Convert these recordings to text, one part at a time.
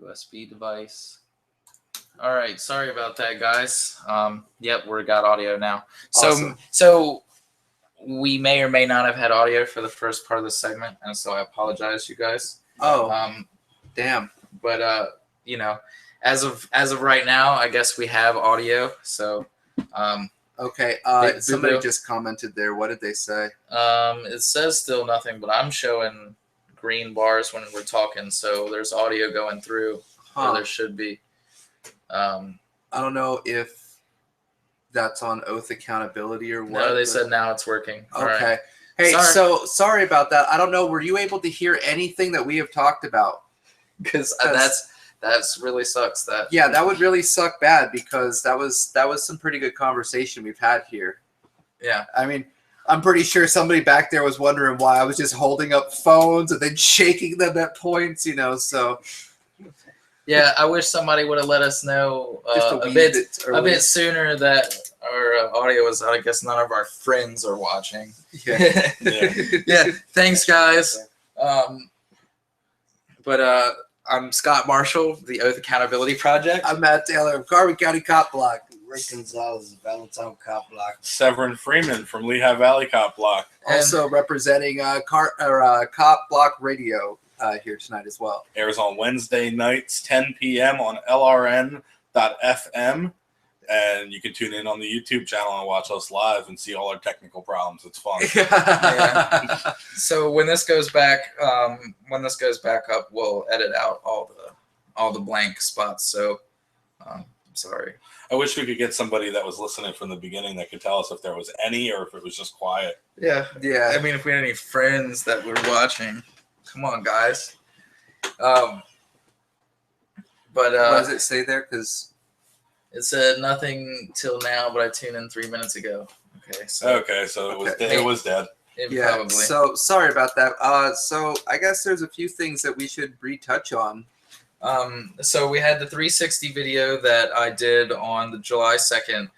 USB device. All right, sorry about that, guys. Yep, we got audio now. Awesome. So we may or may not have had audio for the first part of the segment, and so I apologize, you guys. Oh, damn. But you know, as of right now, I guess we have audio. So Okay. Big Somebody boo-boo. just commented there. What did they say? it says still nothing, but I'm showing green bars when we're talking, so there's audio going through. Or there should be. I don't know if that's on Oath Accountability or what. No, they said now it's working. All Okay. right. Hey, Sorry. so sorry about that. I don't know. Were you able to hear anything that we have talked about? Because that's really sucks. That That would really suck bad because that was some pretty good conversation we've had here. Yeah. I mean, I'm pretty sure somebody back there was wondering why I was just holding up phones and then shaking them at points, so. Yeah, I wish somebody would have let us know Just a wee bit early. sooner that our audio was. I guess none of our friends are watching. Yeah. Yeah. Thanks, guys. But I'm Scott Marshall, the Oath Accountability Project. I'm Matt Taylor of Carbon County Cop Block. Rick Gonzalez, Valentine Cop Block. Severin Freeman from Lehigh Valley Cop Block. Also representing Cop Block Radio here tonight as well. Airs on Wednesday nights, 10 p.m. on LRN.FM. And you can tune in on the YouTube channel and watch us live and see all our technical problems. It's fun. Yeah. So when this goes back up, we'll edit out all the blank spots. So I'm sorry. I wish we could get somebody that was listening from the beginning that could tell us if there was any or if it was just quiet. Yeah. Yeah. I mean, if we had any friends that were watching, come on, guys. But What does it say there? Because it said nothing till now, but I tuned in 3 minutes ago. Okay. So It was dead. Probably. So sorry about that. So I guess there's a few things that we should retouch on. So we had the 360 video that I did on the July 2nd,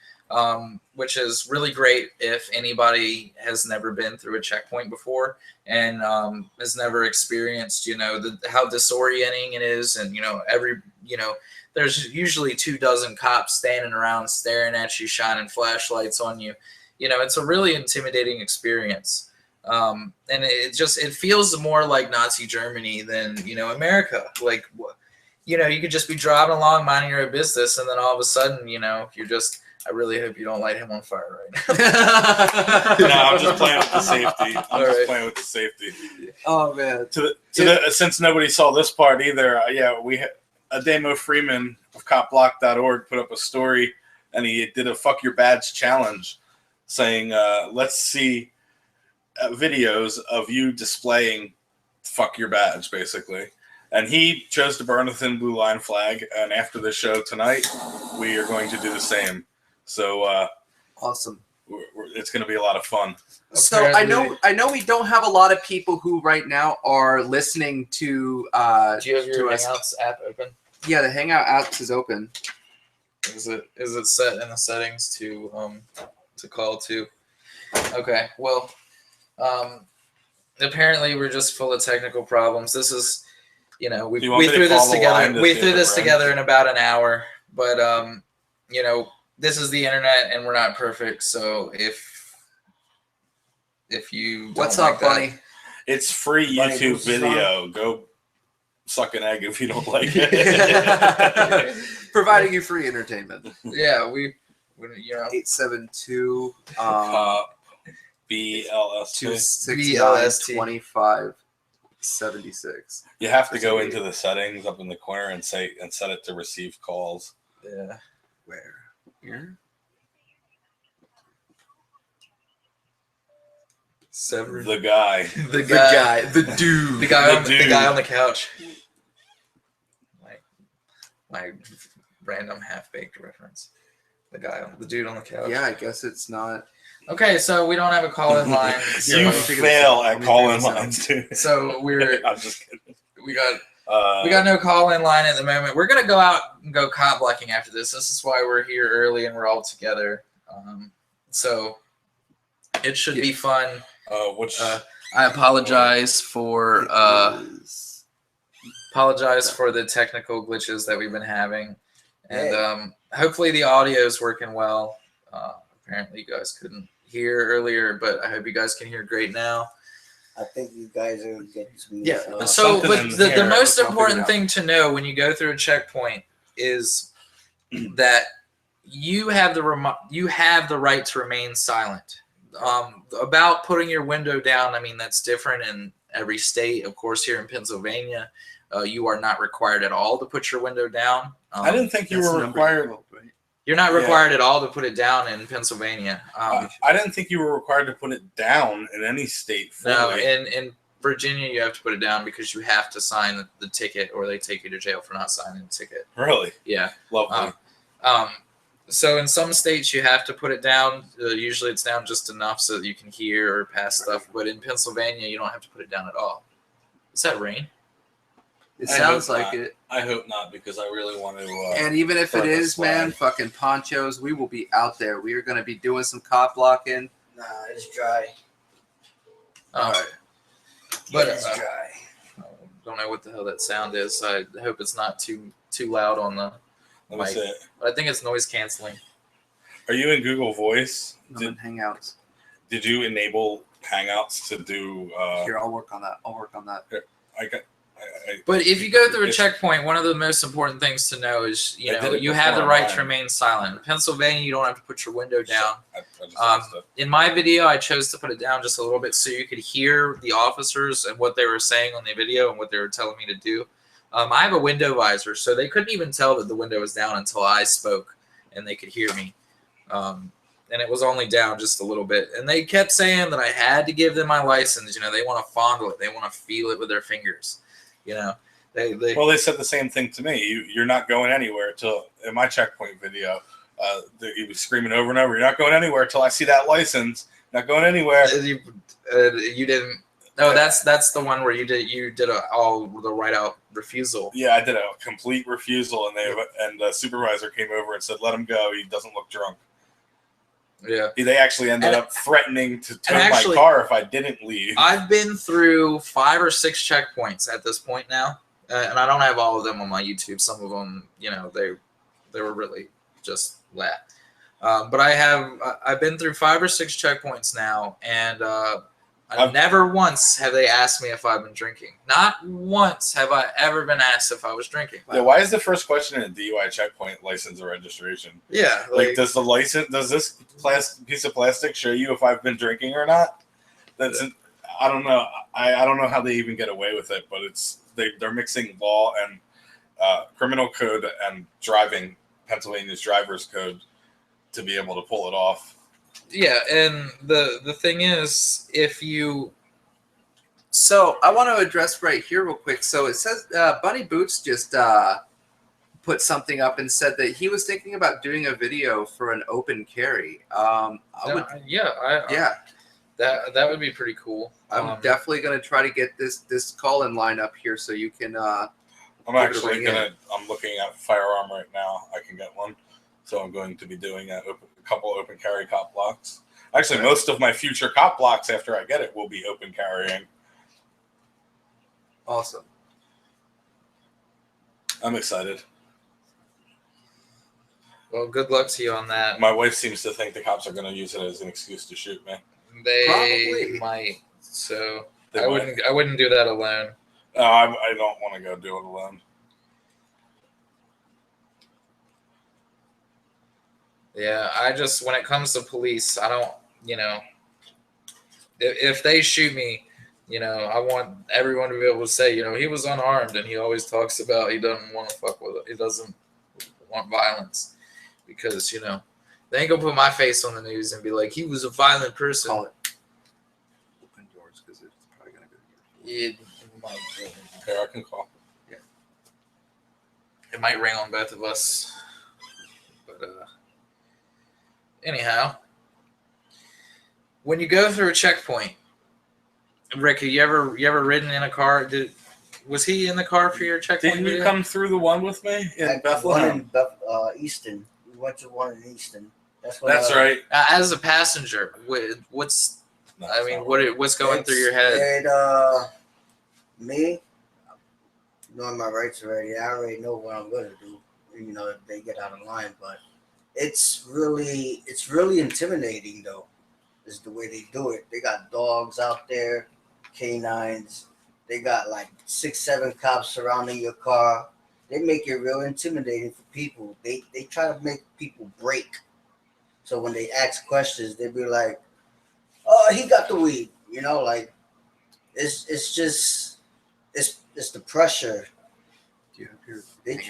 which is really great if anybody has never been through a checkpoint before and has never experienced, how disorienting it is. And, there's usually 24 cops standing around staring at you, shining flashlights on you. It's a really intimidating experience. And it feels more like Nazi Germany than, America. Like, you could just be driving along, minding your own business, and then all of a sudden, you're just, I really hope you don't light him on fire right now. No, I'm just playing with the safety. Oh, man. Since nobody saw this part either, Ademo Freeman of copblock.org put up a story, and he did a Fuck Your Badge challenge, saying, let's see videos of you displaying Fuck Your Badge, basically. And he chose to burn a thin blue line flag. And after the show tonight, we are going to do the same. So awesome. It's going to be a lot of fun. So I know we don't have a lot of people who right now are listening to. Do you have your Hangouts app open? Yeah, the Hangout app is open. Is it set in the settings to call to? Okay. Well, apparently we're just full of technical problems. This is. We threw this together. We threw this together in about an hour, but this is the internet, and we're not perfect. So if you don't what's like up, buddy? It's free YouTube video. Go suck an egg if you don't like it. Providing you free entertainment. Yeah, we 872 BLS 269 2576. You have to go into the settings up in the corner and set it to receive calls. Yeah. Where? Here? Severin. The guy. The guy. The dude. The guy on the couch. My random half-baked reference. The dude on the couch. Yeah, I guess it's not. Okay, so we don't have a call-in line. You fail at call-in lines, too. So I'm just kidding. We got no call-in line at the moment. We're gonna go out and go cop blocking after this. This is why we're here early and we're all together. So it should be fun. I apologize for Apologize for the technical glitches that we've been having, and Yeah. hopefully the audio is working well. Apparently, you guys couldn't hear earlier, but I hope you guys can hear great now. I think you guys are getting to me. Yeah. Uh, So, something but in the here, most I'll figure it important out. thing to know when you go through a checkpoint is that you have the right to remain silent. About putting your window down, I mean that's different in every state. Of course, here in Pennsylvania, you are not required at all to put your window down. I didn't think you That's were number required. 12, right? You're not Yeah. required at all to put it down in Pennsylvania. I didn't think you were required to put it down in any state. No, Fully. in Virginia, you have to put it down because you have to sign the ticket, or they take you to jail for not signing the ticket. Really Yeah. lovely. So in some states, you have to put it down. Usually, it's down just enough so that you can hear or pass stuff. But in Pennsylvania, you don't have to put it down at all. Is that rain? It I sounds hope like not. it. I hope not, because I really want to. And even if it Burn is, this flag. man, fucking ponchos, we will be out there. We are going to be doing some cop blocking. Nah, it's dry. All right. But It's dry. don't know what the hell that sound is. I hope it's not too loud on the. Let me Mike. see it. But I think it's noise canceling. Are you in Google Voice? I'm in Hangouts. Did you enable Hangouts to do? Here, I'll work on that. But if you go through a It's- checkpoint, one of the most important things to know is I did it you have the before right mine. to remain silent. In Pennsylvania, you don't have to put your window down. I just Um, missed it. In my video, I chose to put it down just a little bit so you could hear the officers and what they were saying on the video and what they were telling me to do. I have a window visor, so they couldn't even tell that the window was down until I spoke and they could hear me. And it was only down just a little bit. And they kept saying that I had to give them my license. They want to fondle it. They want to feel it with their fingers. They Well, they said the same thing to me. You're not going anywhere till in my checkpoint video. He was screaming over and over, "You're not going anywhere till I see that license. Not going anywhere." you didn't. No, that's the one where you did all the right out refusal. Yeah, I did a complete refusal, and the supervisor came over and said, "Let him go. He doesn't look drunk." Yeah. They actually ended And- up threatening to tow actually- my car if I didn't leave. I've been through 5 or 6 checkpoints at this point now, and I don't have all of them on my YouTube. Some of them, they were really just that. But I've been through 5 or 6 checkpoints now, and never once have they asked me if I've been drinking. Not once have I ever been asked if I was drinking. Yeah, why is the first question in a DUI checkpoint license or registration? Yeah, Like, does this piece of plastic show you if I've been drinking or not? I don't know. I don't know how they even get away with it, but they're mixing law and criminal code and driving, Pennsylvania's driver's code, to be able to pull it off. yeah, and the thing is, if you So I want to address right here real quick. So it says Bunny Boots just put something up and said that he was thinking about doing a video for an open carry. yeah, that would be pretty cool. I'm definitely going to try to get this call-in line up here so you can. I'm Give it a actually ring I'm looking at firearm right now. I can get one, so I'm going to be doing a couple open carry cop blocks. Actually, Okay. most of my future cop blocks after I get it will be open carrying. Awesome. I'm excited. Well, good luck to you on that. My wife seems to think the cops are going to use it as an excuse to shoot me. They Probably. might. So They I might. wouldn't do that alone. No, I don't want to go do it alone. Yeah, when it comes to police, I don't, if they shoot me, I want everyone to be able to say, he was unarmed and he always talks about he doesn't want to fuck with it. He doesn't want violence because, they ain't gonna put my face on the news and be like, he was a violent person. Call it. Open doors because it's probably going to go here. It might, Here, I can call. it might ring on both of us. But anyhow, when you go through a checkpoint, Rick, you ever ridden in a car? Was he in the car for your checkpoint? Didn't you video? come through the one with me in One Bethlehem? in Easton. We went to one in Easton. That's Right. As a passenger, what's No, I it's mean, not. what's going through your head? Me, knowing my rights already, I already know what I'm gonna do. You know, if they get out of line, but it's really intimidating though. Is the way they do it. They got dogs out there, canines. They got like 6, 7 cops surrounding your car. They make it real intimidating for people. They try to make people break. So when they ask questions, they be like, "Oh, he got the weed," you know, like it's just it's the pressure. Do you have your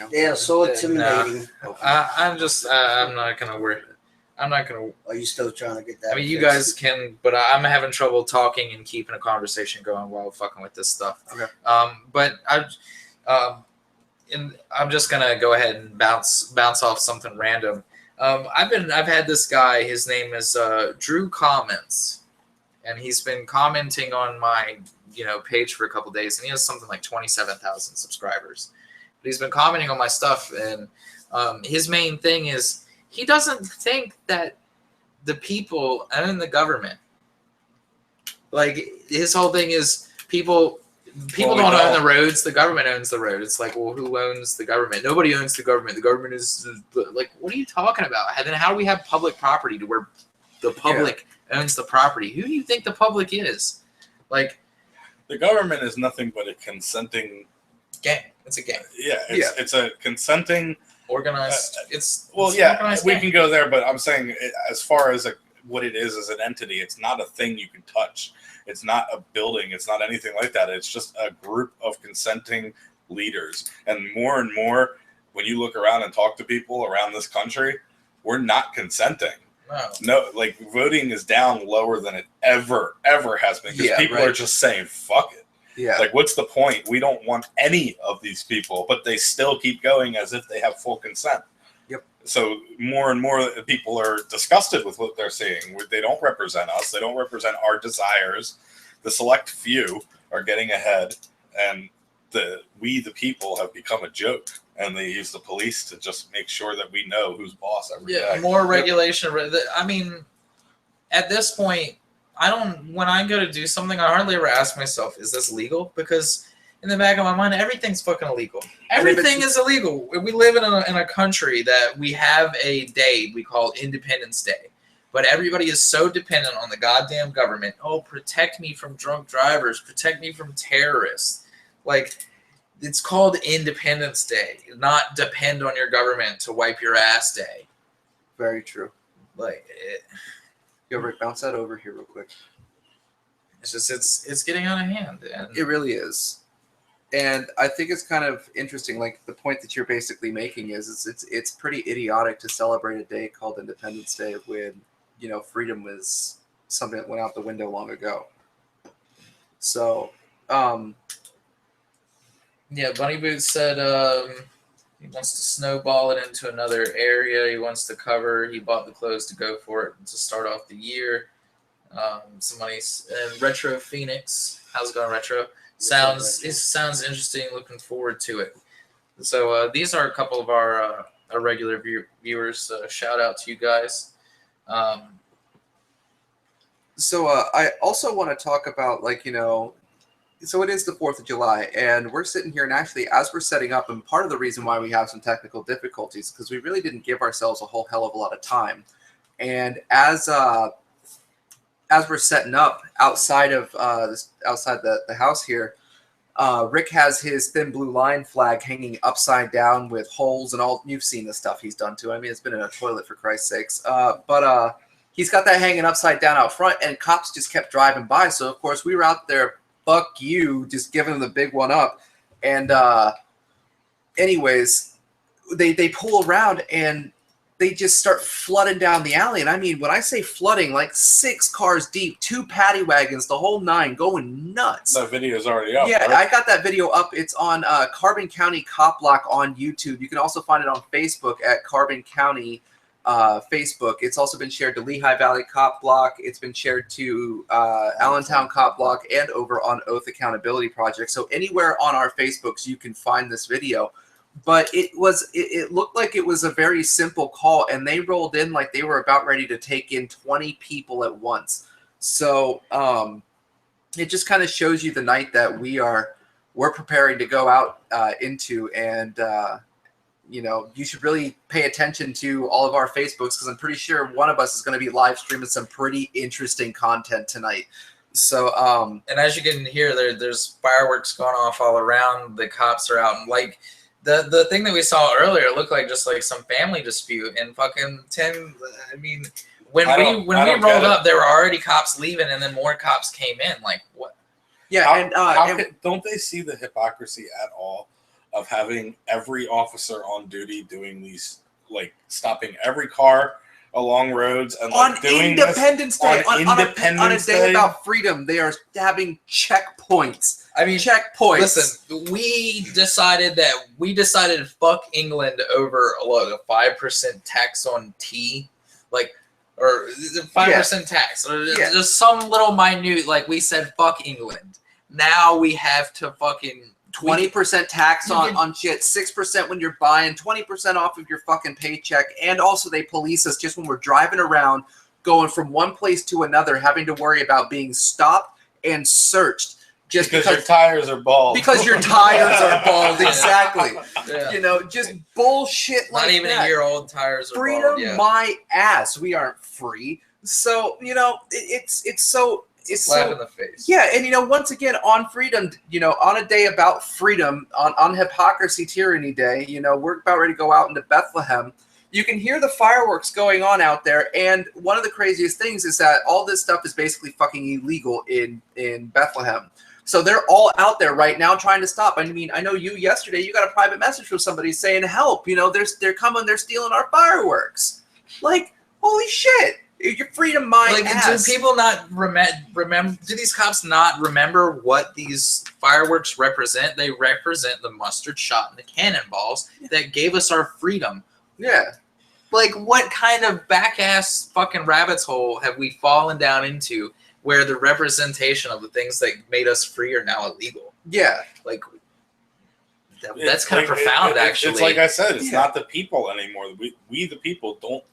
They are so Nah. intimidating. I'm not gonna worry. I'm not gonna. Are you still trying to get that? I mean, you fixed? guys can, but I'm having trouble talking and keeping a conversation going while fucking with this stuff. Okay. But I'm just gonna go ahead and bounce off something random. I've had this guy. His name is Drew Comments, and he's been commenting on my page for a couple days, and he has something like 27,000 subscribers. But he's been commenting on my stuff, and his main thing is he doesn't think that the people own the government. Like his whole thing is people don't own the roads. The government owns the road. It's like, well, who owns the government? Nobody owns the government. The government is like, what are you talking about? And then how do we have public property to where the public owns the property? Who do you think the public is? Like, The government is nothing but a consenting. gang. It's a gang. It's a consenting. Organized. Organized we can go there, but I'm saying as far as what it is as an entity, it's not a thing you can touch. It's not a building. It's not anything like that. It's just a group of consenting leaders. And more, when you look around and talk to people around this country, we're not consenting. No, like voting is down lower than it ever has been because people are just saying, fuck it. Yeah. Like, what's the point? We don't want any of these people, but they still keep going as if they have full consent. Yep. So more and more people are disgusted with what they're seeing. They don't represent us. They don't represent our desires. The select few are getting ahead, and we, the people, have become a joke. And they use the police to just make sure that we know who's boss every day. More regulation. I mean, at this point, when I go to do something, I hardly ever ask myself, is this legal? Because in the back of my mind, everything's fucking illegal. Everything is illegal. We live in a country that we have a day we call Independence Day. But everybody is so dependent on the goddamn government. Oh, protect me from drunk drivers. Protect me from terrorists. Like, it's called Independence Day, not depend on your government to wipe your ass day. Very true. Like, Yo, Rick, bounce that over here real quick. it's just it's getting out of hand. And It really is. And I think it's kind of interesting. Like the point that you're basically making is it's pretty idiotic to celebrate a day called Independence Day when freedom was something that went out the window long ago. So, yeah, Bunny Boots said he wants to snowball it into another area. He wants to cover. He bought the clothes to go for it to start off the year. Somebody's Retro Phoenix. How's it going, Retro? Sounds interesting. Looking forward to it. So these are a couple of our regular viewers. Shout out to you guys. So I also want to talk about so it is the 4th of July, and we're sitting here, and actually, as we're setting up, and part of the reason why we have some technical difficulties, because we really didn't give ourselves a whole hell of a lot of time. And as we're setting up outside of the house here, Rick has his thin blue line flag hanging upside down with holes and all. You've seen the stuff he's done to. I mean, it's been in a toilet for Christ's sakes. But he's got that hanging upside down out front, and cops just kept driving by. So of course we were out there. Fuck you, just giving them the big one up. And anyways, they pull around and they just start flooding down the alley. And I mean, when I say flooding, like 6 cars deep, 2 paddy wagons, the whole 9, going nuts. That video's already up. Yeah, right? I got that video up. It's on Carbon County Cop Block on YouTube. You can also find it on Facebook at Carbon County Facebook. It's also been shared to Lehigh Valley Cop Block. It's been shared to Allentown Cop Block and over on Oath Accountability Project. So anywhere on our Facebooks you can find this video. But it looked like it was a very simple call, and they rolled in like they were about ready to take in 20 people at once. So it just kind of shows you the night that we are we're preparing to go out into, and you should really pay attention to all of our Facebooks, because I'm pretty sure one of us is going to be live streaming some pretty interesting content tonight. So, and as you can hear, there's fireworks going off all around. The cops are out, and like the thing that we saw earlier looked like just like some family dispute. And fucking 10. I mean, when we rolled up, there were already cops leaving, and then more cops came in. Like what? Yeah, don't they see the hypocrisy at all of having every officer on duty doing these, like stopping every car along roads and like, on doing Independence Day, on a day Day about freedom, they are having checkpoints. I mean, checkpoints. Listen, we decided fuck England over a 5% tax on tea, like, or 5% tax, or just some little minute, like we said fuck England. Now we have to fucking 20% tax on shit, 6% when you're buying, 20% off of your fucking paycheck, and also they police us just when we're driving around, going from one place to another, having to worry about being stopped and searched just because your tires are bald. Because your tires are bald, exactly. Yeah. Just bullshit like that. Not even a year-old tires are Freedom, bald. Yeah. my ass. We aren't free. So, it's so... It's slap in the face. Yeah, and once again on freedom, on a day about freedom, on Hypocrisy Tyranny Day, we're about ready to go out into Bethlehem. You can hear the fireworks going on out there, and one of the craziest things is that all this stuff is basically fucking illegal in Bethlehem. So they're all out there right now trying to stop. I mean, I know yesterday you got a private message from somebody saying help. They're coming, they're stealing our fireworks. Like, holy shit. Your freedom, my ass. Do people not remember? Do these cops not remember what these fireworks represent? They represent the mustard shot and the cannonballs that gave us our freedom. Yeah. Like, what kind of back-ass fucking rabbit's hole have we fallen down into where the representation of the things that made us free are now illegal? Yeah. Like, that's kind of profound, actually. It's like I said, it's not the people anymore. We the people don't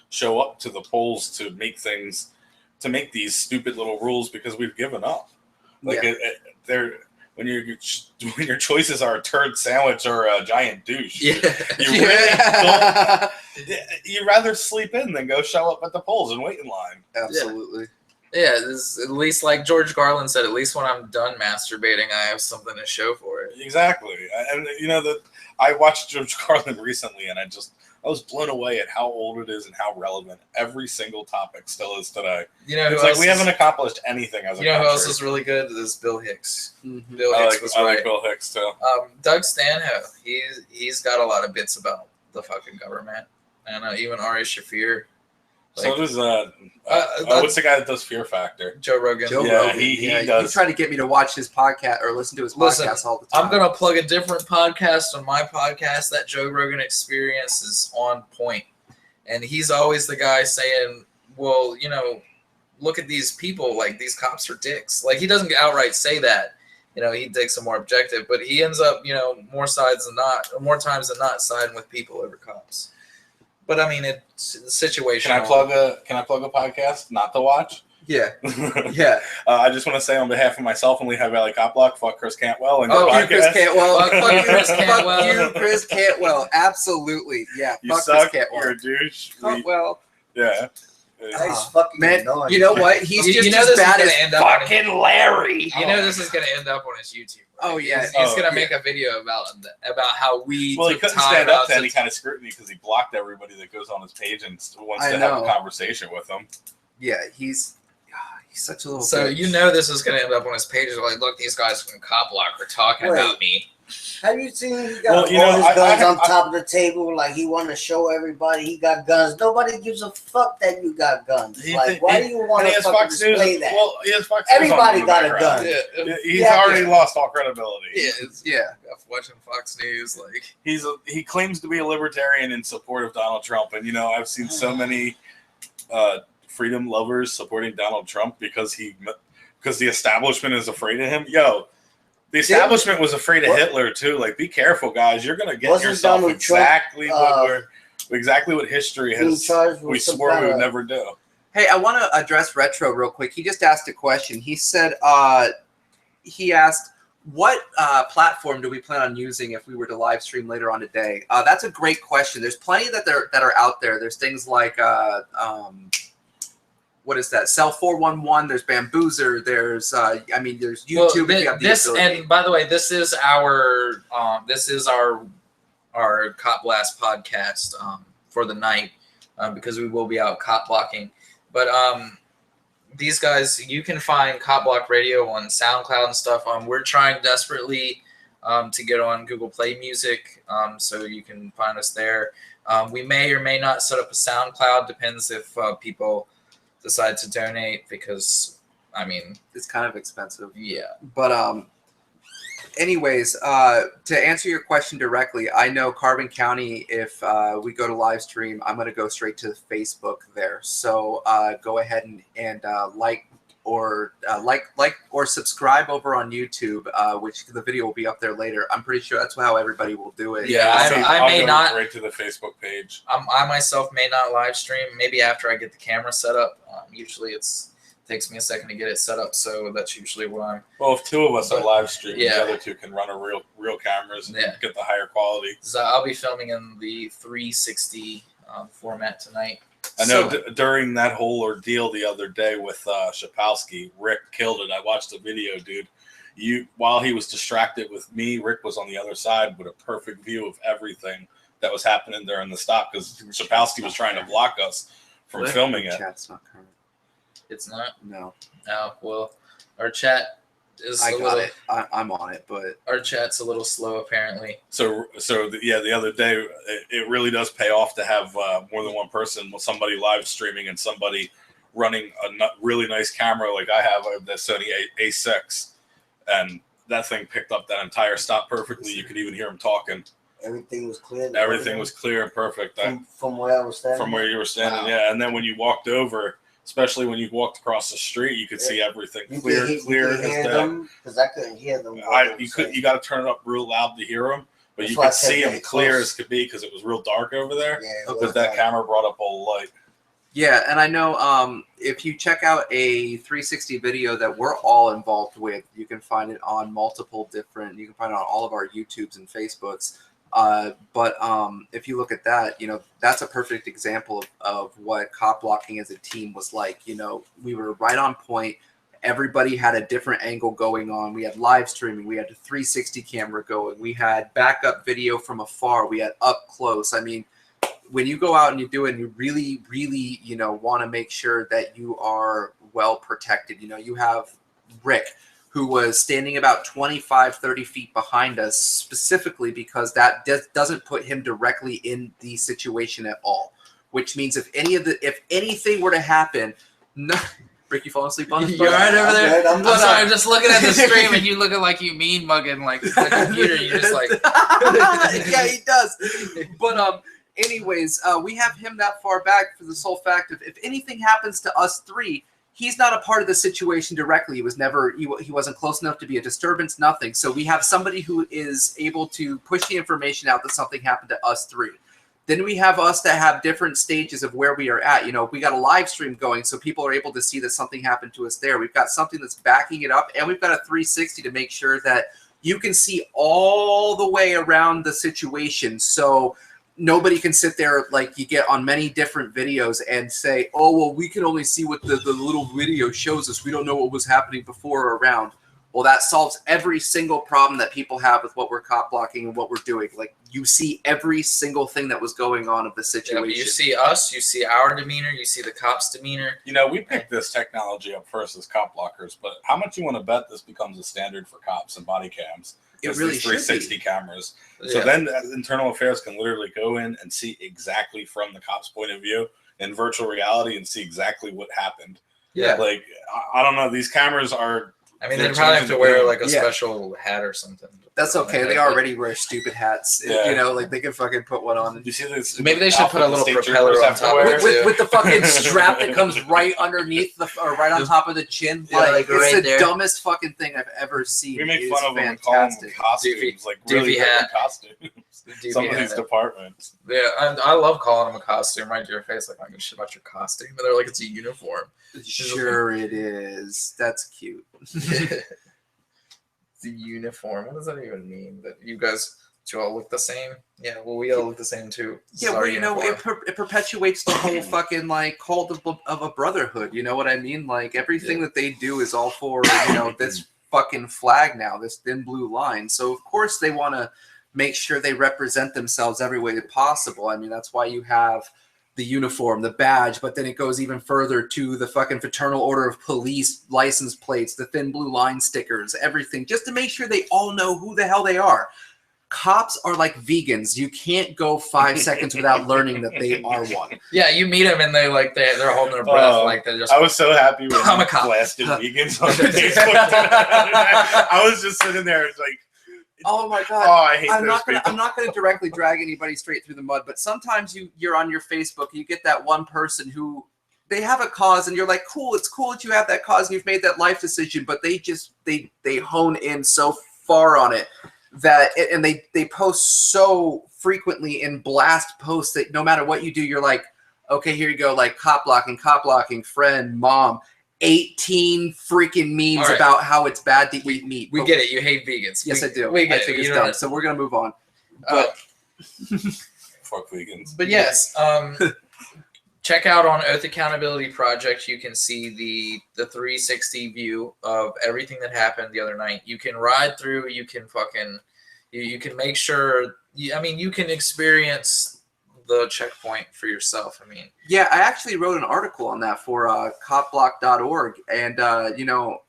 show up to the polls to make these stupid little rules because we've given up. Like when your choices are a turd sandwich or a giant douche, you really don't. You'd rather sleep in than go show up at the polls and wait in line. Absolutely. Yeah, at least like George Carlin said, at least when I'm done masturbating, I have something to show for it. Exactly, and I watched George Carlin recently, and I was blown away at how old it is and how relevant every single topic still is today. It's like we haven't accomplished anything as a country. Who else is really good? Is Bill Hicks. Mm-hmm. Bill Hicks was right. I like Bill Hicks too. Doug Stanhope, he's got a lot of bits about the fucking government, and even Ari Shaffir. So does what's the guy that does Fear Factor? Joe Rogan. Rogan. He does. He's trying to get me to watch his podcast or listen to his podcast all the time. I'm gonna plug a different podcast on my podcast. That Joe Rogan Experience is on point, and he's always the guy saying, "Well, look at these people. Like these cops are dicks." Like he doesn't outright say that. He takes a more objective, but he ends up, more times than not, siding with people over cops. But I mean, it's situational. Can I plug a podcast not to watch? Yeah, yeah. I just want to say on behalf of myself and Lehigh Valley Cop Block, fuck Chris Cantwell and Chris Cantwell. Fuck Chris Cantwell. Fuck you, Chris Cantwell. Absolutely, yeah. You fuck suck. Chris Cantwell. You're a douche. Well, yeah. Nice fucking man, annoying. you know what? He's just as bad as fucking Larry. This is gonna end up on his YouTube. Right? Oh yeah, he's gonna make a video about how we. Well, he couldn't stand up to any kind of scrutiny because he blocked everybody that goes on his page and wants to have a conversation with him. Yeah, he's such a little. So bitch. This is gonna end up on his page. Like, look, these guys from Cop Block are talking about me. Have you seen he got all his guns on top of the table? Like he want to show everybody he got guns. Nobody gives a fuck that you got guns. Like, why do you want to fucking display that? Well, he has Fox Everybody got a gun. Yeah. He's already lost all credibility. Yeah. Watching Fox News, like he claims to be a libertarian in support of Donald Trump, and I've seen so many freedom lovers supporting Donald Trump because the establishment is afraid of him. The establishment was afraid of Hitler too. Like, be careful, guys. You're gonna get yourself exactly what history has. We swore we would never do. Hey, I want to address Retro real quick. He just asked a question. He said, he asked, what platform do we plan on using if we were to live stream later on today? That's a great question. There's plenty that are out there. There's things like what is that? Cell 411. There's Bamboozer. There's there's YouTube. If you have the ability. And by the way, this is our Cop Blast podcast for the night because we will be out cop blocking. But these guys, you can find Cop Block Radio on SoundCloud and stuff. We're trying desperately to get on Google Play Music, so you can find us there. We may or may not set up a SoundCloud. Depends if people decide to donate, because I mean it's kind of expensive. Yeah. But anyways, to answer your question directly, I know Carbon County, if we go to live stream, I'm going to go straight to Facebook there. So go ahead and like or subscribe over on YouTube, which the video will be up there later. I'm pretty sure that's how everybody will do it. Yeah, I'll may go not right to the Facebook page. I myself may not live stream. Maybe after I get the camera set up. Usually takes me a second to get it set up, so that's usually what I'm. Well, if two of us are live streaming, Yeah. the other two can run a real cameras and get the higher quality. So I'll be filming in the 360 format tonight. I know during that whole ordeal the other day with Shapowski, Rick killed it. I watched the video, dude. While he was distracted with me, Rick was on the other side with a perfect view of everything that was happening there in the stop, because Shapowski was trying to block us from filming it. Chat's not current. It's not? No. Oh, well, our chat is I got it. I'm on it, but our chat's a little slow apparently. The other day, it really does pay off to have more than one person, somebody live streaming and somebody running a really nice camera like I have the Sony A6, and that thing picked up that entire stop perfectly. You could even hear him talking. Everything was clear. Everything was clear and perfect. From where I was standing. From where you were standing, Wow. yeah. And then when you walked over, especially when you walked across the street, you could see everything clear as day. Because I couldn't hear them. You got to turn it up real loud to hear them, but That's you why I could see kept them getting clear close. as could be because it was real dark over there. Yeah, it Because was that dark. camera brought up all the light. yeah, and I know if you check out a 360 video that we're all involved with, you can find it on multiple different. You can find it on all of our YouTubes and Facebooks. But if you look at that, that's a perfect example of what cop blocking as a team was like. We were right on point. Everybody had a different angle going on. We had live streaming. We had a 360 camera going. We had backup video from afar. We had up close. I mean, when you go out and you do it, and you really, really, want to make sure that you are well protected. You have Rick, who was standing about 25, 30 feet behind us, specifically because that doesn't put him directly in the situation at all. Which means if anything were to happen, Rick, you falling aslepe on You're right over there. I'm I'm sorry, I'm just looking at the stream and you looking like you mean mugging like the computer. You're just like, yeah, he does. But anyways, we have him that far back for the sole fact of if anything happens to us three, he's not a part of the situation directly. He wasn't close enough to be a disturbance, nothing. So we have somebody who is able to push the information out that something happened to us three. Then we have us that have different stages of where we are at. We got a live stream going, so people are able to see that something happened to us there. We've got something that's backing it up, and we've got a 360 to make sure that you can see all the way around the situation. So nobody can sit there like you get on many different videos and say, oh, well, we can only see what the little video shows us. We don't know what was happening before or around. Well, that solves every single problem that people have with what we're cop blocking and what we're doing. Like, you see every single thing that was going on of the situation. you see us, you see our demeanor, you see the cops' demeanor. We picked this technology up first as cop blockers, but how much you want to bet this becomes a standard for cops and body cams? It really these should be. 360 cameras. So Yeah. then internal affairs can literally go in and see exactly from the cop's point of view in virtual reality and see exactly what happened. Yeah. Like, I don't know. These cameras are. I mean, They're they probably have to changing wear the like a Yeah. special hat or something. That's okay. They already wear stupid hats. Yeah. Like they can fucking put one on. Do you see this? Maybe they should put a outfit the little state propeller troopers on have to top of wear? it. With the fucking strap that comes right underneath or right on top of the chin. Yeah, Like, like it's right the there. dumbest fucking thing I've ever seen. We make It fun is of them and call them fantastic. costumes, like really doofy different hat. costumes. Doofy Some of hat. these departments. Yeah, I love calling them a costume right to your face. Like, I don't give a shit about your costume. And they're like, it's a uniform. Sure it is. That's cute. The uniform. What does that even mean? That you guys do all look the same? Yeah, well, we all look the same too. This Yeah, is our well, you know, uniform. it perpetuates the whole fucking like cult of a brotherhood. You know what I mean? Like everything that they do is all for this fucking flag now, this thin blue line. So of course they want to make sure they represent themselves every way possible. I mean, that's why you have the uniform, the badge, but then it goes even further to the fucking Fraternal Order of Police license plates, the thin blue line stickers, everything, just to make sure they all know who the hell they are. Cops are like vegans. You can't go 5 seconds without learning that they are one. Yeah, you meet them and they're holding their breath like they're just. I was so happy when I'm a you cop. blasted vegans on Facebook. I was just sitting there, it's like, Oh my god! oh, I hate I'm those not gonna directly drag anybody straight through the mud, but sometimes you're on your Facebook, you get that one person who they have a cause, and you're like, cool, it's cool that you have that cause and you've made that life decision, but they hone in so far on it that and they post so frequently in blast posts that no matter what you do, you're like, okay, here you go, like cop blocking, friend, mom. 18 freaking memes right. about how it's bad to eat meat. We get it. You hate vegans. Yes, I do. We get I think it. it's You dumb. know, So we're gonna move on. fuck vegans. but yes, check out on Oath Accountability Project. You can see the 360 view of everything that happened the other night. You can ride through. You can fucking you can make sure. I mean, you can experience the checkpoint for yourself. I mean, Yeah, I actually wrote an article on that for copblock.org, and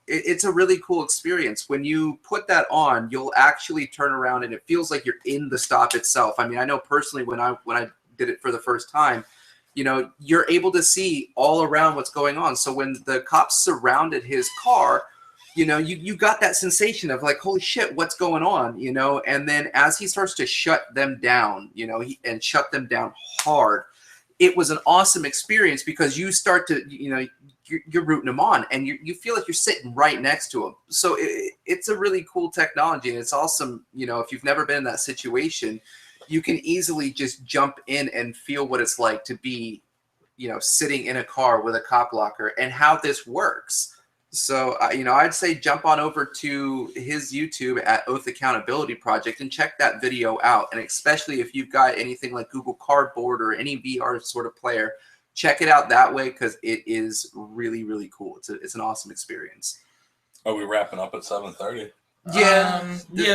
it's a really cool experience. When you put that on, you'll actually turn around and it feels like you're in the stop itself. I mean, I know personally when I did it for the first time, you're able to see all around what's going on. So when the cops surrounded his car, you got that sensation of like, holy shit, what's going on, and then as he starts to shut them down, and shut them down hard, it was an awesome experience because you start to, you're rooting them on and you feel like you're sitting right next to them. So it's a really cool technology, and it's awesome. If you've never been in that situation, you can easily just jump in and feel what it's like to be, sitting in a car with a cop blocker and how this works. So, I'd say jump on over to his YouTube at Oath Accountability Project and check that video out. And especially if you've got anything like Google Cardboard or any VR sort of player, check it out that way because it is really, really cool. It's an awesome experience. Are we wrapping up at 7:30? Yeah.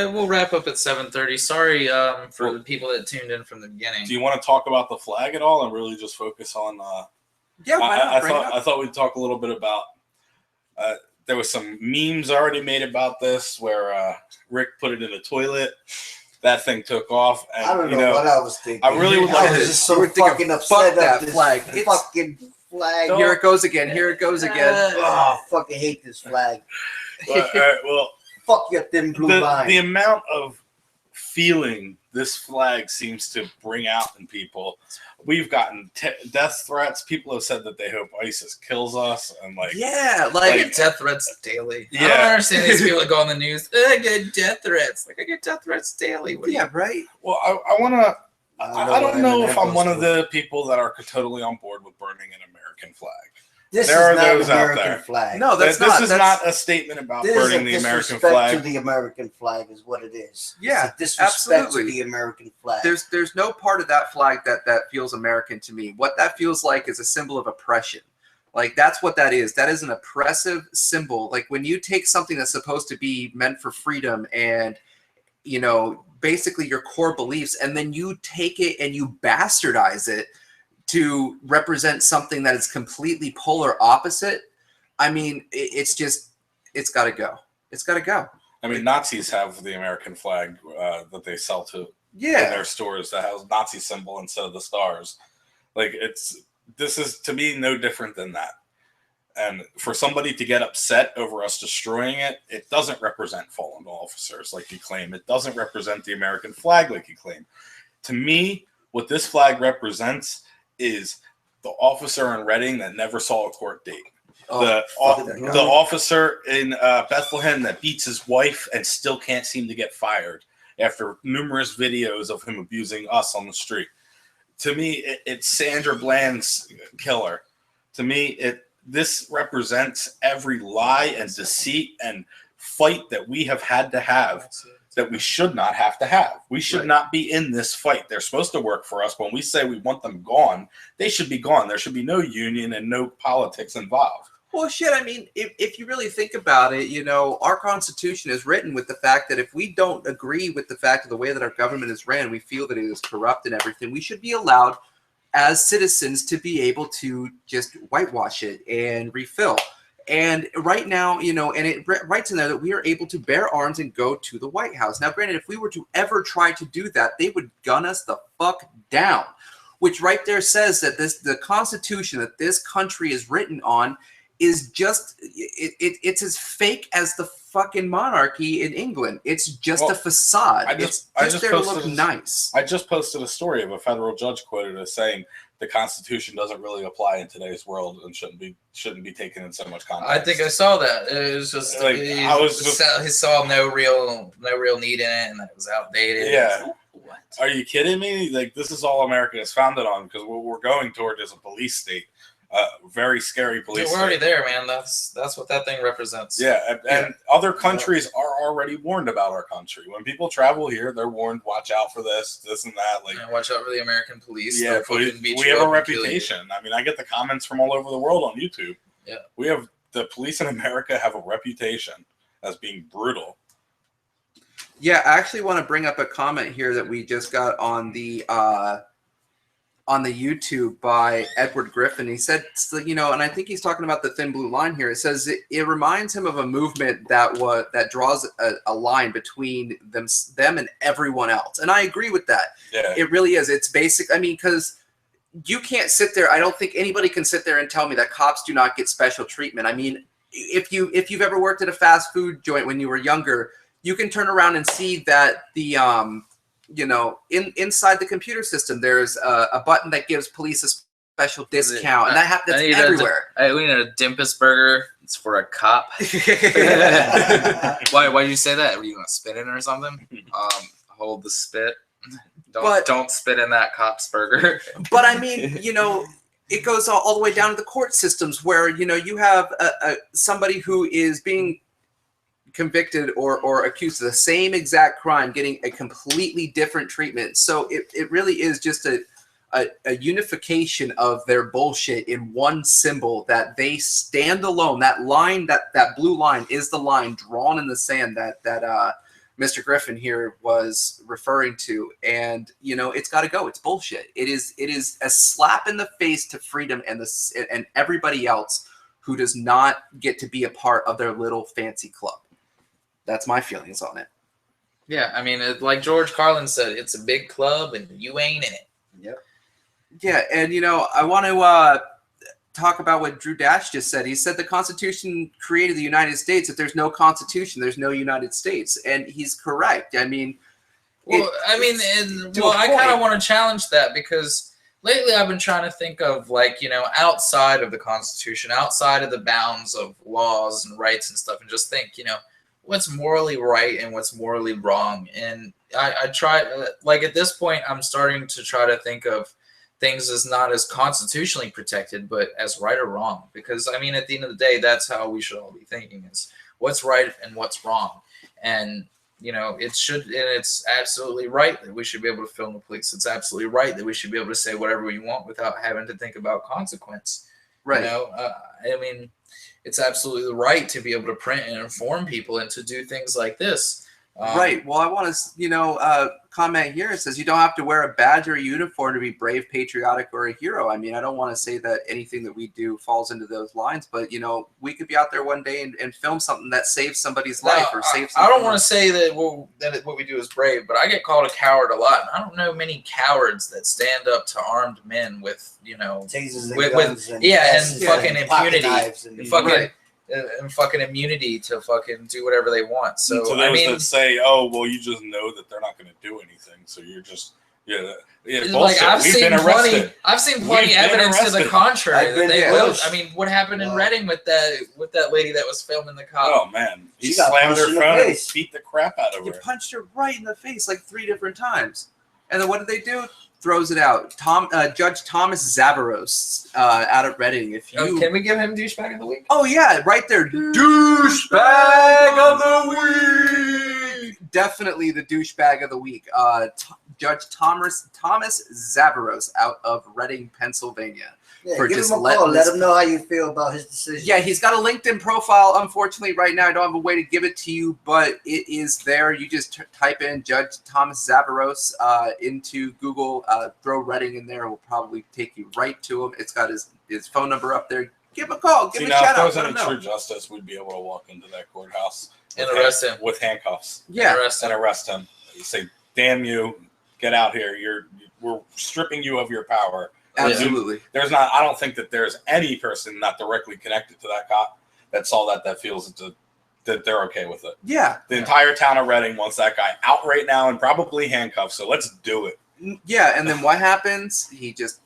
We'll wrap up at 7:30. Sorry for the people that tuned in from the beginning. Do you want to talk about the flag at all and really just focus on? Yeah, why not? I thought we'd talk a little bit about. There was some memes already made about this where Rick put it in the toilet. That thing took off. And, I don't know what I was thinking. I really would like I was to. just so fucking upset that at this flag. fucking flag. Here it goes again. Here it goes again. Oh, I fucking hate this flag. Well, Fuck your thin blue line. the amount of feeling this flag seems to bring out in people. We've gotten death threats. People have said that they hope ISIS kills us, and Yeah, I get death threats daily. I don't understand these people that go on the news. I get death threats. I get death threats daily. right. Well, I want to. I don't know if I'm goes one of through. the people that are totally on board with burning an American flag. This there are is not those an out American there. flag. No, This is that's not a statement about This burning is the a American disrespect flag. to the American flag is what it is. Yeah, it's a disrespect absolutely. to the American flag. There's no part of that flag that feels American to me. What that feels like is a symbol of oppression. Like that's what that is. That is an oppressive symbol. Like when you take something that's supposed to be meant for freedom and basically your core beliefs, and then you take it and you bastardize it to represent something that is completely polar opposite. I mean, it's got to go. It's got to go. I mean, Nazis have the American flag that they sell in Yeah. their stores that has Nazi symbol instead of the stars. This is to me no different than that. And for somebody to get upset over us destroying it, it doesn't represent fallen officers like you claim. It doesn't represent the American flag like you claim. To me, what this flag represents is the officer in Reading that never saw a court date. The officer in Bethlehem that beats his wife and still can't seem to get fired after numerous videos of him abusing us on the street. To me, it's Sandra Bland's killer. To me, this represents every lie and deceit and fight that we have had to have that we should not have to have. We should not be in this fight. They're supposed to work for us. When we say we want them gone, they should be gone. There should be no union and no politics involved. Well, shit, I mean, if you really think about it, you know, our Constitution is written with the fact that if we don't agree with the fact of the way that our government is ran, we feel that it is corrupt and everything, we should be allowed as citizens to be able to just whitewash it and refill. And right now, you know, and it writes in there that we are able to bear arms and go to the White House. Now, granted, if we were to ever try to do that, they would gun us the fuck down, which right there says that the Constitution that this country is written on is just it's as fake as the fucking monarchy in England. It's just a facade. It's just there to look nice. I just posted a story of a federal judge quoted as saying the Constitution doesn't really apply in today's world and shouldn't be taken in so much context. I think I saw that. It was just like he saw no real need in it, and that it was outdated. Yeah. What? Are you kidding me? Like, this is all America is founded on, because what we're going toward is a police state. Very scary police. We're already there, man. That's what that thing represents. Yeah, and other countries are already warned about our country. When people travel here, they're warned, watch out for this and that. Like, and watch out for the American police. Yeah, we have a reputation. I mean, I get the comments from all over the world on YouTube. Yeah, the police in America have a reputation as being brutal. Yeah, I actually want to bring up a comment here that we just got on the YouTube by Edward Griffin. He said, you know, and I think he's talking about the thin blue line here. It says it reminds him of a movement that draws a line between them and everyone else. And I agree with that. Yeah. It really is. It's basic. I mean, because you can't sit there. I don't think anybody can sit there and tell me that cops do not get special treatment. I mean, if you've ever worked at a fast food joint when you were younger, you can turn around and see that the you know, inside the computer system, there's a button that gives police a special discount, and that's everywhere. We need a Dimpus burger. It's for a cop. Why did you say that? Were you gonna spit in it or something? Hold the spit. Don't spit in that cop's burger. But I mean, you know, it goes all the way down to the court systems where, you know, you have somebody who is being convicted or accused of the same exact crime getting a completely different treatment. So it really is just a unification of their bullshit in one symbol that they stand alone. That line, that blue line is the line drawn in the sand that Mr. Griffin here was referring to. And, you know, it's got to go. It's bullshit. It is a slap in the face to freedom and everybody else who does not get to be a part of their little fancy club. That's my feelings on it. Yeah, I mean, like George Carlin said, it's a big club and you ain't in it. Yep. Yeah, and, you know, I want to talk about what Drew Dash just said. He said the Constitution created the United States. If there's no Constitution, there's no United States. And he's correct. I mean... I kind of want to challenge that, because lately I've been trying to think of, like, you know, outside of the Constitution, outside of the bounds of laws and rights and stuff, and just think, you know, what's morally right and what's morally wrong. And I try, like, at this point, I'm starting to try to think of things as not as constitutionally protected, but as right or wrong. Because, I mean, at the end of the day, that's how we should all be thinking, is what's right and what's wrong. And, you know, it's absolutely right that we should be able to film the police. It's absolutely right that we should be able to say whatever we want without having to think about consequence. Right. You know, I mean, it's absolutely right to be able to print and inform people and to do things like this. Right. Well, I want to, you know, comment here. It says you don't have to wear a badge or a uniform to be brave, patriotic, or a hero. I mean, I don't want to say that anything that we do falls into those lines, but, you know, we could be out there one day and film something that saves somebody's life or saves. I don't want to say that what we do is brave, but I get called a coward a lot. And I don't know many cowards that stand up to armed men with, you know, tasers and with guns and fucking impunity, and fucking immunity to fucking do whatever they want. So to those that say, "Oh, well, you just know that they're not going to do anything, so you're just like I've seen plenty evidence to the contrary that they will." I mean, what happened in Reading with that lady that was filming the cop? Oh man, he slammed her phone and beat the crap out of her. You punched her right in the face like 3 different times, and then what did they do? throws it out. Judge Thomas Zavaros out of Reading. If you Can we give him douchebag of the week? Oh yeah, right there. Douchebag of the week. Definitely the douchebag of the week. Judge Thomas Zavaros out of Reading, Pennsylvania. Yeah, For give just him a letting call. Let this- him know how you feel about his decision. Yeah, he's got a LinkedIn profile. Unfortunately, right now I don't have a way to give it to you, but it is there. You just type in Judge Thomas Zavaros into Google. Throw Reading in there. It will probably take you right to him. It's got his phone number up there. Give him a call. Give See, him a now, shout if there out. was Let any him know. true justice, we'd be able to walk into that courthouse And with arrest him. with handcuffs Yeah, Arrest and him. arrest him. Say, "Damn you, get out here! We're stripping you of your power." absolutely. I don't think that there's any person not directly connected to that cop that saw that feels that they're okay with it. Yeah, The entire town of Reading wants that guy out right now and probably handcuffed. So let's do it. yeah. And then what happens? He just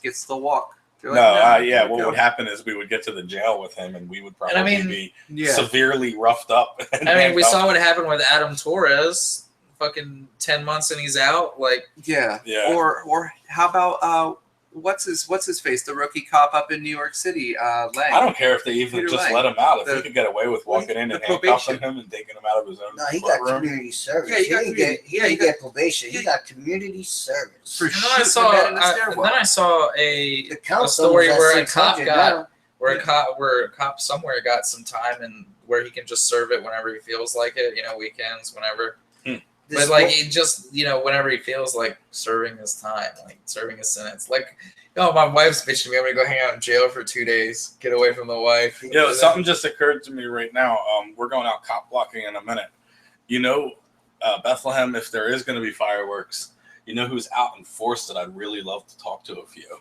gets the walk. They're No, like, yeah. here we What go. would happen is we would get to the jail with him, and we would probably mean, be Yeah, severely roughed up. and I mean, we handcuffed. saw what happened with Adam Torres. Fucking 10 months and he's out. Like, yeah. Yeah. Or how about what's his face? The rookie cop up in New York City, Lang. I don't care if they even Peter just Lang. let him out. If The- he could get away with walking in the and handcuffing probation. him and taking him out of his own No, he got room. community service. Yeah, he he got didn't community- get, he yeah, didn't he got- get probation. yeah. He got community service. For and then I shooting saw, the man in the stairwell. then I saw a The council story was at where a cop 600 got now. where a cop somewhere got some time and where he can just serve it whenever he feels like it. Weekends, whenever. This But like wo- he just whenever he feels like serving his time, like serving his sentence. Like, my wife's bitching me. I'm gonna go hang out in jail for 2 days, get away from the wife. Something just occurred to me right now. We're going out cop blocking in a minute. Bethlehem, if there is going to be fireworks, who's out in force that I'd really love to talk to a few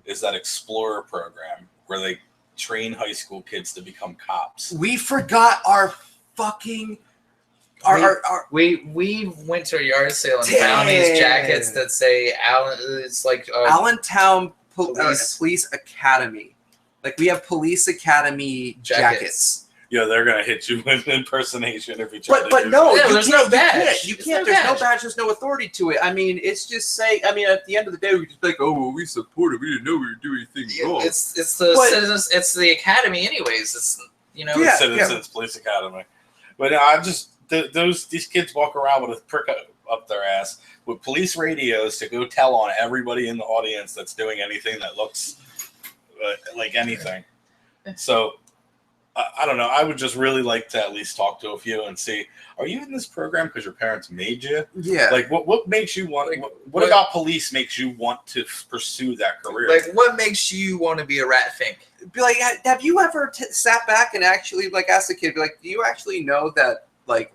is that Explorer program where they train high school kids to become cops. We forgot our fucking our We went to a yard sale and Damn. found these jackets that say Allen. It's like Allentown Police. Police Academy. Like we have Police Academy jackets. Yeah, they're going to hit you with impersonation if you try to But do no, Yeah, you there's can't, no badge. You There's can't. no There's no badge. badge. There's no authority to it. I mean, it's just saying. I mean, at the end of the day, we just like, oh, well, we support it. We didn't know we were doing anything wrong. It's the But- citizens. It's the academy, anyways. It's Yeah. Citizens Police Academy. But these kids walk around with a prick up their ass with police radios to go tell on everybody in the audience that's doing anything that looks like anything. So I don't know. I would just really like to at least talk to a few and see, are you in this program because your parents made you? Yeah. Like what makes you want? Like, what what- about police makes you want to pursue that career? like, what makes you want to be a rat fink? Be like, have you ever sat back and actually like asked the kid, be like, do you actually know that like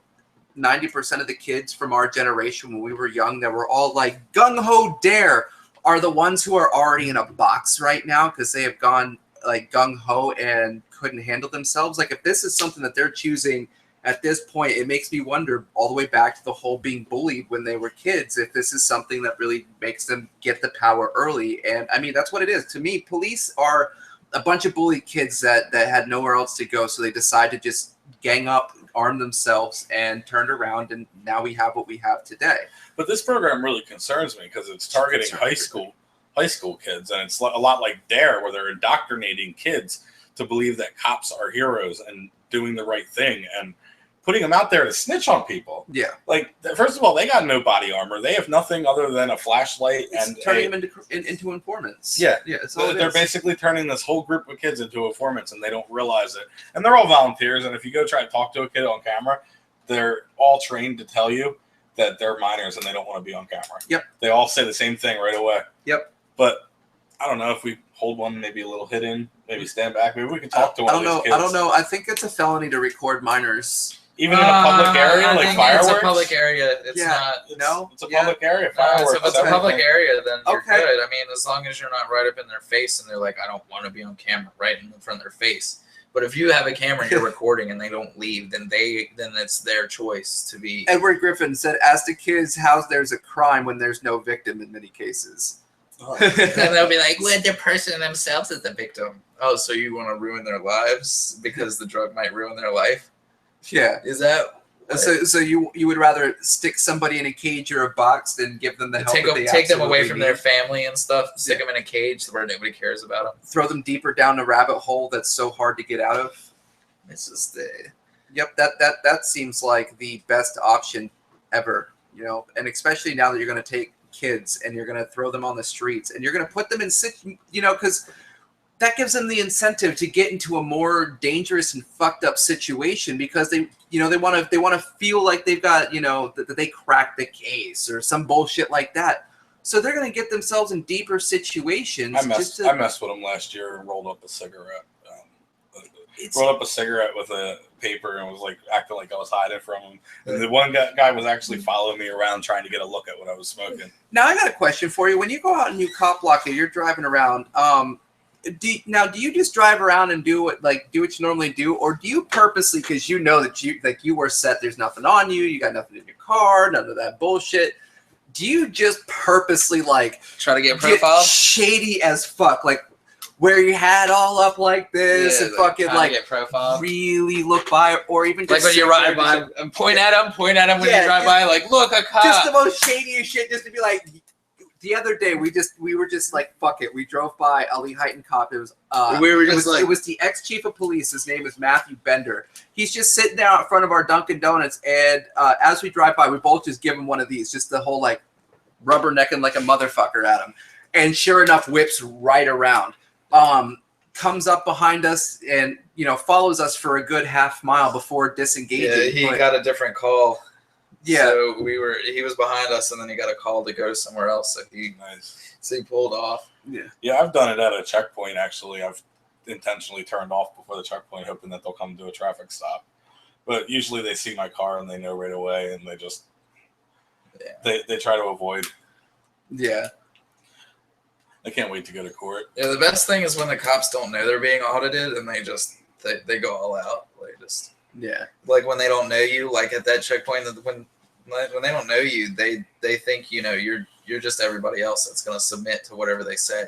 90% of the kids from our generation when we were young that were all like gung ho dare are the ones who are already in a box right now because they have gone like gung ho and couldn't handle themselves. Like if this is something that they're choosing at this point, it makes me wonder all the way back to the whole being bullied when they were kids, if this is something that really makes them get the power early. And I mean, that's what it is. To me, police are a bunch of bullied kids that had nowhere else to go. So they decide to just gang up, arm themselves, and turned around. And now we have what we have today. But this program really concerns me because it's targeting high school kids, and it's a lot like DARE, where they're indoctrinating kids to believe that cops are heroes and doing the right thing, and putting them out there to snitch on people. Yeah. Like, first of all, they got no body armor. They have nothing other than a flashlight It's and turning them into informants. Yeah. Yeah. It's all it they're is. basically turning this whole group of kids into informants, and they don't realize it. And they're all volunteers. And if you go try to talk to a kid on camera, they're all trained to tell you that they're minors and they don't want to be on camera. Yep. They all say the same thing right away. Yep. But I don't know if we hold one maybe a little hidden, maybe stand back. Maybe we can talk to I one don't of know. these kids. I don't know. I think it's a felony to record minors. Even in a public area, I like think fireworks. It's a public area. It's Yeah. not. No? It's a Yeah. public area. No, if Fireworks. it's a public everything. area, then you're Okay. good. I mean, as long as you're not right up in their face and they're like, I don't want to be on camera right in front of their face. But if you have a camera and you're recording and they don't leave, then it's their choice to be. Edward Griffin said, "Ask the kids how there's a crime when there's no victim in many cases." Oh, And they'll be like, well, the person themselves is the victim. Oh, so you want to ruin their lives because the drug might ruin their life? Yeah. Is that So you would rather stick somebody in a cage or a box than give them the help that they take them away absolutely from need? their family and stuff. Stick them in a cage where nobody cares about them. Throw them deeper down the rabbit hole that's so hard to get out of. This is the Yep, that seems like the best option ever, you know, and especially now that you're going to take kids and you're going to throw them on the streets and you're going to put them in, you know, because that gives them the incentive to get into a more dangerous and fucked up situation because they, you know, they want to feel like they've got, you know, that they cracked the case or some bullshit like that. So they're going to get themselves in deeper situations. I messed with them last year and rolled up a cigarette. Rolled up a cigarette with a paper and was like acting like I was hiding from him. And the one guy was actually following me around trying to get a look at what I was smoking. Now I got a question for you. When you go out and you cop block and you're driving around, do you just drive around and do what you normally do, or do you purposely, because you know that you were set, there's nothing on you, you got nothing in your car, none of that bullshit. Do you just purposely try to get profile shady as fuck, like where you had all up like this and fucking get profile, really look by, or even just like when you ride by, point at him when you drive by, like look a cop. Just the most shadiest shit, just to be like. The other day we were just like fuck it. We drove by a Lehighton cop. It was it was the ex-chief of police. His name is Matthew Bender. He's just sitting there out in front of our Dunkin' Donuts, and as we drive by, we both just give him one of these, just the whole like rubbernecking like a motherfucker at him. And sure enough, whips right around. Comes up behind us and follows us for a good half mile before disengaging. Yeah, he got a different call. Yeah, so he was behind us, and then he got a call to go somewhere else. So he pulled off. Yeah, I've done it at a checkpoint. Actually, I've intentionally turned off before the checkpoint, hoping that they'll come to a traffic stop. But usually they see my car and they know right away, and they just they try to avoid. Yeah, I can't wait to go to court. Yeah, the best thing is when the cops don't know they're being audited, and they go all out. Like when they don't know you, like at that checkpoint, when they don't know you, they think you're just everybody else that's going to submit to whatever they say.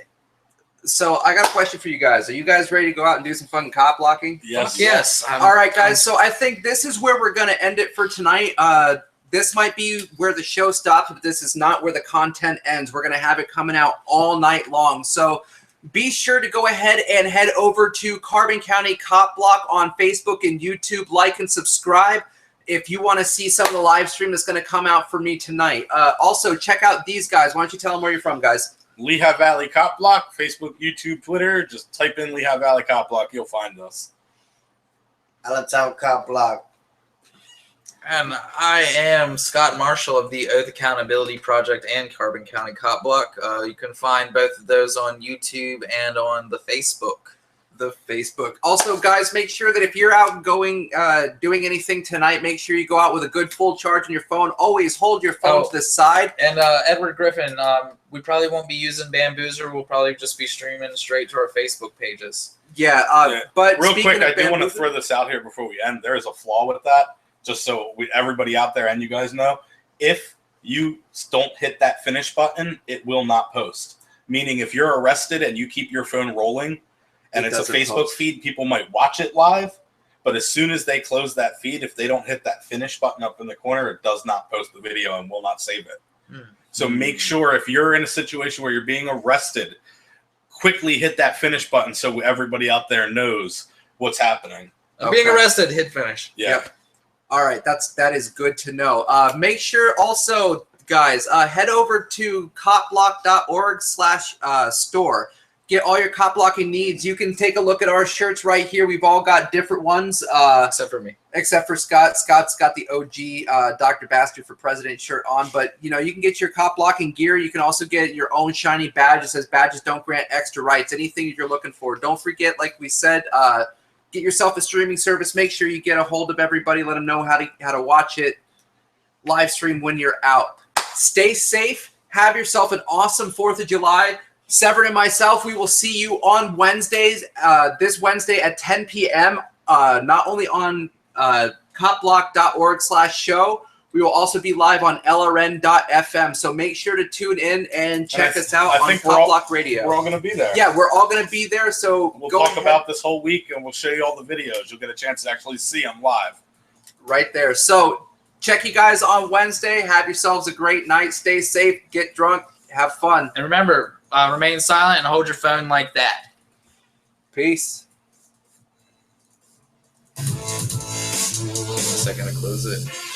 So I got a question for you guys. Are you guys ready to go out and do some fun cop blocking? Yes. Yes. All right, guys. So I think this is where we're going to end it for tonight. This might be where the show stops, but this is not where the content ends. We're going to have it coming out all night long. So be sure to go ahead and head over to Carbon County Cop Block on Facebook and YouTube. Like and subscribe if you want to see some of the live stream that's going to come out for me tonight. Also, check out these guys. Why don't you tell them where you're from, guys? Lehigh Valley Cop Block, Facebook, YouTube, Twitter. Just type in Lehigh Valley Cop Block. You'll find us. Allentown Cop Block. And I am Scott Marshall of the Oath Accountability Project and Carbon County Cop Block. You can find both of those on YouTube and on the Facebook. Also, guys, make sure that if you're out going, doing anything tonight, make sure you go out with a good full charge on your phone. Always hold your phone to the side. And Edward Griffin, we probably won't be using Bamboozer. We'll probably just be streaming straight to our Facebook pages. Yeah, but real quick, I do want to throw this out here before we end. There is a flaw with that. Just so everybody out there and you guys know, if you don't hit that finish button, it will not post. Meaning if you're arrested and you keep your phone rolling and it's a Facebook feed, people might watch it live. But as soon as they close that feed, if they don't hit that finish button up in the corner, it does not post the video and will not save it. So make sure if you're in a situation where you're being arrested, quickly hit that finish button so everybody out there knows what's happening. Being arrested, hit finish. Yeah. Yep. All right, that is good to know. Make sure also, guys, head over to copblock.org/store. Get all your cop blocking needs. You can take a look at our shirts right here. We've all got different ones. Except for me. Except for Scott. Scott's got the OG Dr. Bastard for President shirt on. But, you can get your cop blocking gear. You can also get your own shiny badge. It says badges don't grant extra rights. Anything you're looking for. Don't forget, like we said, get yourself a streaming service. Make sure you get a hold of everybody. Let them know how to watch it live stream when you're out. Stay safe. Have yourself an awesome 4th of July. Severin and myself, we will see you on Wednesdays. This Wednesday at 10 p.m. Not only on copblock.org/show, we will also be live on LRN.FM. So make sure to tune in and check us out on Cop Block Radio. We're all going to be there. Yeah, we're all going to be there. So we'll talk about this whole week, and we'll show you all the videos. You'll get a chance to actually see them live. Right there. So check you guys on Wednesday. Have yourselves a great night. Stay safe. Get drunk. Have fun. And remember, remain silent and hold your phone like that. Peace. A second to close it.